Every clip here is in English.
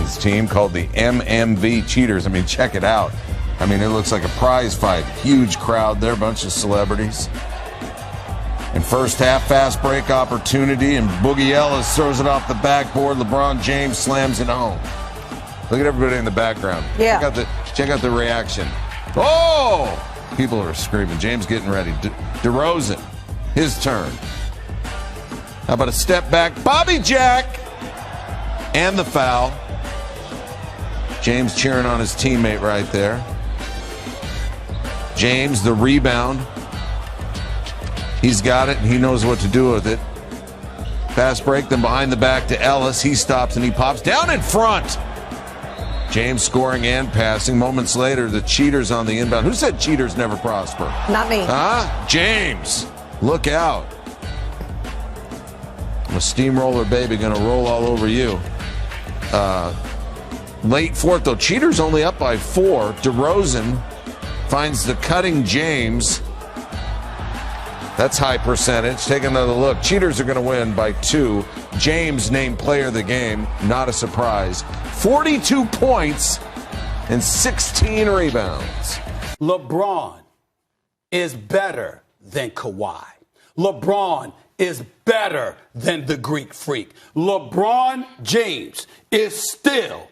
his team called the MMV Cheaters. I mean, check it out. I mean, it looks like a prize fight. Huge crowd there, a bunch of celebrities. And first half, fast break opportunity, and Boogie Ellis throws it off the backboard. LeBron James slams it home. Look at everybody in the background. Yeah. Check out the reaction. Oh! People are screaming. James getting ready. DeRozan, his turn. How about a step back? Bobby Jack! And the foul. James cheering on his teammate right there. James, the rebound. He's got it, and he knows what to do with it. Fast break, then behind the back to Ellis. He stops, and he pops down in front. James scoring and passing. Moments later, the cheaters on the inbound. Who said cheaters never prosper? Not me. Huh? James. Look out. I'm a steamroller baby going to roll all over you. Late fourth, though. Cheaters only up by 4. DeRozan finds the cutting James. That's high percentage. Take another look. Cheaters are going to win by 2. James named player of the game. Not a surprise. 42 points and 16 rebounds. LeBron is better than Kawhi. LeBron is better than the Greek Freak. LeBron James is still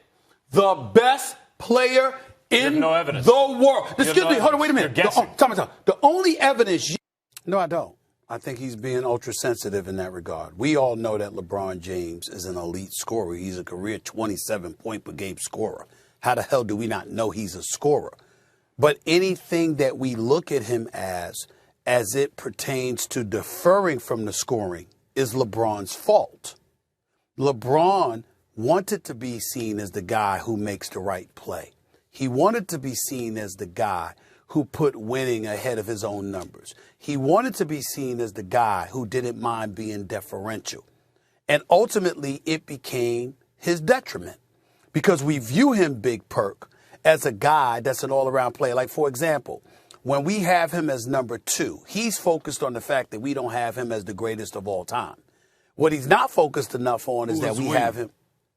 the best player in the world. Excuse me, hold on, wait a minute. The only evidence... No, I don't. I think he's being ultra-sensitive in that regard. We all know that LeBron James is an elite scorer. He's a career 27-point-per-game scorer. How the hell do we not know he's a scorer? But anything that we look at him as it pertains to deferring from the scoring, is LeBron's fault. LeBron wanted to be seen as the guy who makes the right play. He wanted to be seen as the guy who put winning ahead of his own numbers. He wanted to be seen as the guy who didn't mind being deferential. And ultimately, it became his detriment because we view him, Big Perk, as a guy that's an all-around player. Like, for example, when we have him as number 2, he's focused on the fact that we don't have him as the greatest of all time. What he's not focused enough on is that we have him.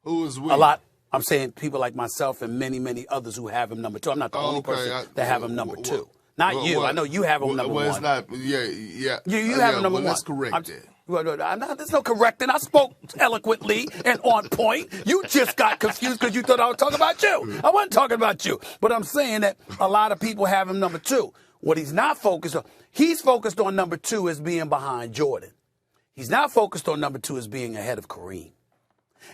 Who is we? A lot. I'm saying people like myself and many, many others who have him number 2. I'm not the only person that have him number 2. Not you. I know you have him number 1. Well, it's not. Yeah. You have him number 1. Let's correct it. There's no correcting. I spoke eloquently and on point. You just got confused because you thought I was talking about you. I wasn't talking about you. But I'm saying that a lot of people have him number 2. What he's not focused on, he's focused on number 2 as being behind Jordan. He's not focused on number 2 as being ahead of Kareem.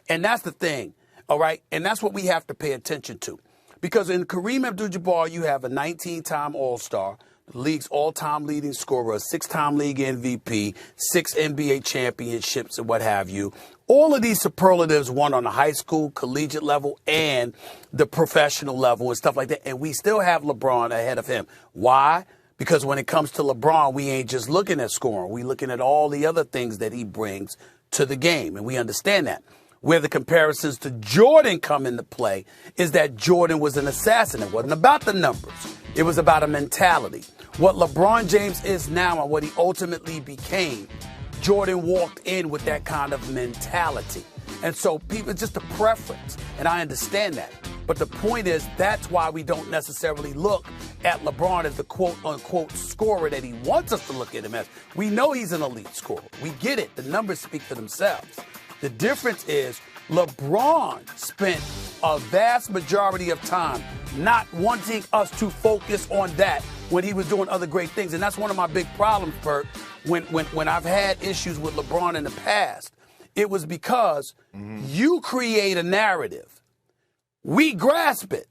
And that's the thing. All right. And that's what we have to pay attention to, because in Kareem Abdul-Jabbar, you have a 19-time All-Star, the league's all-time leading scorer, a 6-time league MVP, 6 NBA championships and what have you. All of these superlatives won on the high school, collegiate level, and the professional level and stuff like that. And we still have LeBron ahead of him. Why? Because when it comes to LeBron, we ain't just looking at scoring. We're looking at all the other things that he brings to the game. And we understand that. Where the comparisons to Jordan come into play is that Jordan was an assassin. It wasn't about the numbers. It was about a mentality. What LeBron James is now and what he ultimately became, Jordan walked in with that kind of mentality. And so people, it's just a preference. And I understand that. But the point is, that's why we don't necessarily look at LeBron as the quote-unquote scorer that he wants us to look at him as. We know he's an elite scorer. We get it. The numbers speak for themselves. The difference is LeBron spent a vast majority of time not wanting us to focus on that when he was doing other great things. And that's one of my big problems, Bert, when I've had issues with LeBron in the past. It was because you create a narrative. We grasp it.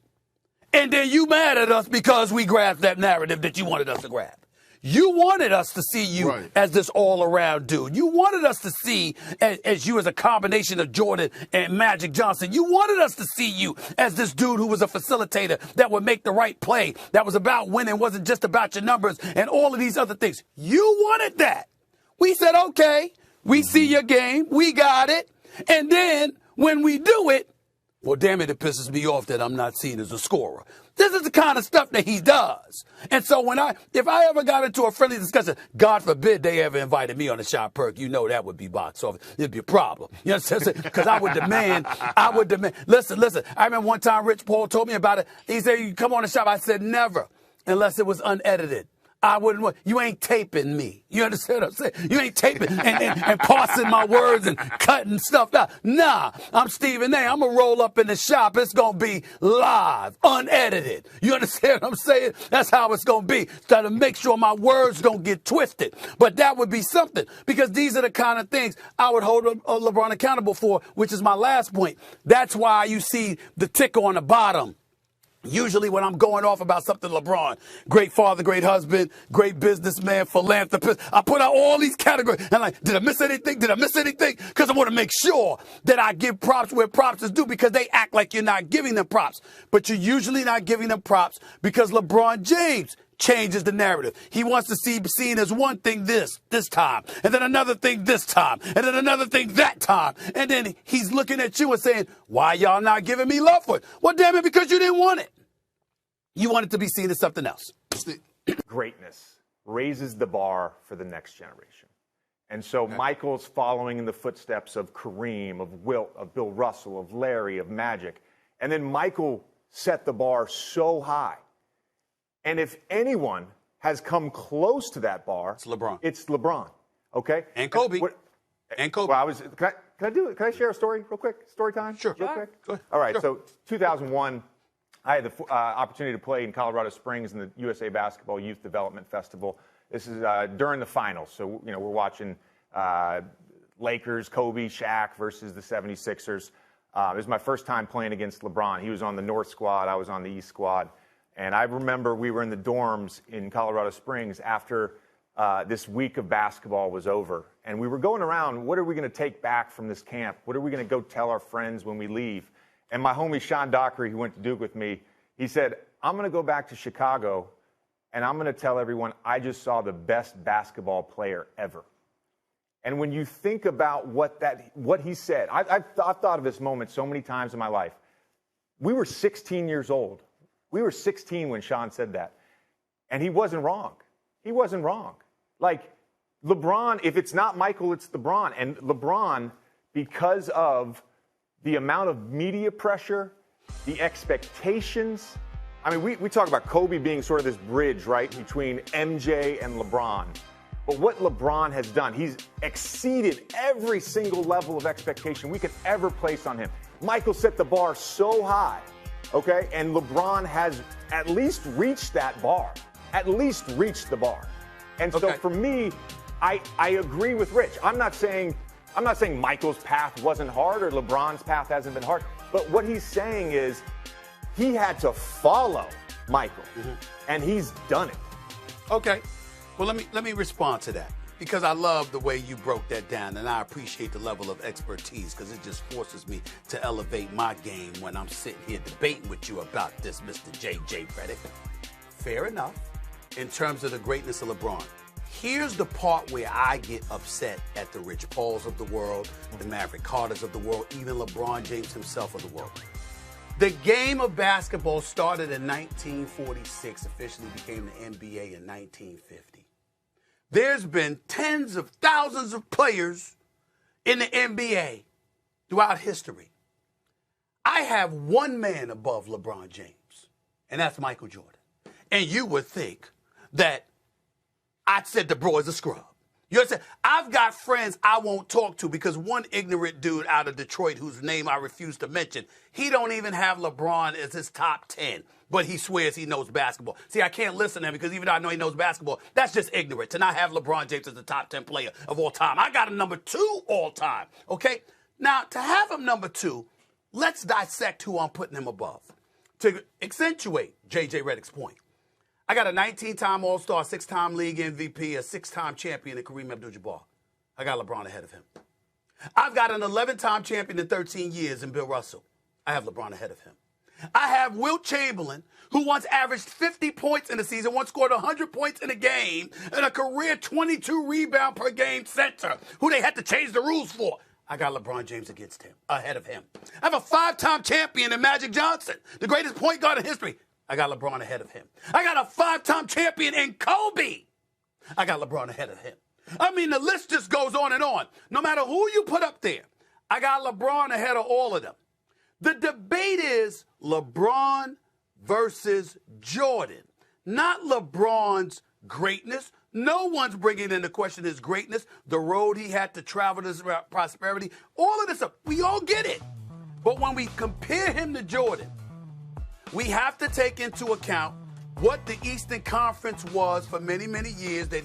And then you mad at us because we grasped that narrative that you wanted us to grasp. You wanted us to see you as this all-around dude. You wanted us to see as you as a combination of Jordan and Magic Johnson. You wanted us to see you as this dude who was a facilitator that would make the right play, that was about winning, wasn't just about your numbers and all of these other things. You wanted that. We said, okay, we see your game. We got it. And then when we do it, Well, damn it pisses me off that I'm not seen as a scorer. This is the kind of stuff that he does. And so if I ever got into a friendly discussion, God forbid they ever invited me on a shot perk, you know that would be box office. It'd be a problem. You know what I'm saying? Because I would demand. Listen. I remember one time Rich Paul told me about it. He said, you come on the shop. I said, never, unless it was unedited. I wouldn't want, you ain't taping me. You understand what I'm saying? You ain't taping and parsing my words and cutting stuff out. Nah, I'm Stephen A. I'm going to roll up in the shop. It's going to be live, unedited. You understand what I'm saying? That's how it's going to be. Try to make sure my words don't get twisted. But that would be something, because these are the kind of things I would hold LeBron accountable for, which is my last point. That's why you see the ticker on the bottom. Usually when I'm going off about something LeBron, great father, great husband, great businessman, philanthropist, I put out all these categories. And like, did I miss anything? Because I want to make sure that I give props where props is due, because they act like you're not giving them props. But you're usually not giving them props because LeBron James changes the narrative. He wants to be seen as one thing this time, and then another thing this time, and then another thing that time. And then he's looking at you and saying, why y'all not giving me love for it? Well, damn it, because you didn't want it. You want it to be seen as something else. Greatness raises the bar for the next generation. And so Michael's following in the footsteps of Kareem, of Wilt, of Bill Russell, of Larry, of Magic. And then Michael set the bar so high. And if anyone has come close to that bar, it's LeBron. It's LeBron. Okay? And Kobe. And Kobe. Well, can I share a story real quick? Story time? Sure. Real quick? Go ahead. All right. Sure. So 2001, I had the opportunity to play in Colorado Springs in the USA Basketball Youth Development Festival. This is during the finals. So, we're watching Lakers, Kobe, Shaq versus the 76ers. It was my first time playing against LeBron. He was on the North squad. I was on the East squad. And I remember we were in the dorms in Colorado Springs after this week of basketball was over. And we were going around, what are we going to take back from this camp? What are we going to go tell our friends when we leave? And my homie Sean Dockery, who went to Duke with me, he said, I'm going to go back to Chicago, and I'm going to tell everyone I just saw the best basketball player ever. And when you think about what he said, I've thought of this moment so many times in my life. We were 16 years old. We were 16 when Sean said that. And he wasn't wrong. He wasn't wrong. Like, LeBron, if it's not Michael, it's LeBron. And LeBron, because of the amount of media pressure, the expectations. I mean, we talk about Kobe being sort of this bridge, right, between MJ and LeBron. But what LeBron has done, he's exceeded every single level of expectation we could ever place on him. Michael set the bar so high, okay? And LeBron has at least reached that bar, at least reached the bar. And so for me, I agree with Rich. I'm not saying Michael's path wasn't hard or LeBron's path hasn't been hard. But what he's saying is he had to follow Michael, and he's done it. Okay. Well, let me respond to that, because I love the way you broke that down, and I appreciate the level of expertise, because it just forces me to elevate my game when I'm sitting here debating with you about this, Mr. J.J. Redick. Fair enough in terms of the greatness of LeBron. Here's the part where I get upset at the Rich Pauls of the world, the Maverick Carters of the world, even LeBron James himself of the world. The game of basketball started in 1946, officially became the NBA in 1950. There's been tens of thousands of players in the NBA throughout history. I have one man above LeBron James, and that's Michael Jordan. And you would think that I said the bro is a scrub. You understand? I've got friends I won't talk to because one ignorant dude out of Detroit, whose name I refuse to mention, he don't even have LeBron as his top 10, but he swears he knows basketball. See, I can't listen to him because even though I know he knows basketball, that's just ignorant to not have LeBron James as the top 10 player of all time. I got him number 2 all time, okay? Now, to have him number 2, let's dissect who I'm putting him above. To accentuate J.J. Redick's point, I got a 19-time All-Star, 6-time league MVP, a 6-time champion in Kareem Abdul-Jabbar. I got LeBron ahead of him. I've got an 11-time champion in 13 years in Bill Russell. I have LeBron ahead of him. I have Wilt Chamberlain, who once averaged 50 points in a season, once scored 100 points in a game, and a career 22 rebound per game center, who they had to change the rules for. I got LeBron James ahead of him. I have a 5-time champion in Magic Johnson, the greatest point guard in history. I got LeBron ahead of him. I got a 5-time champion in Kobe. I got LeBron ahead of him. I mean, the list just goes on and on. No matter who you put up there, I got LeBron ahead of all of them. The debate is LeBron versus Jordan, not LeBron's greatness. No one's bringing into question his greatness, the road he had to travel to prosperity, all of this stuff. We all get it. But when we compare him to Jordan, we have to take into account what the Eastern Conference was for many, many years that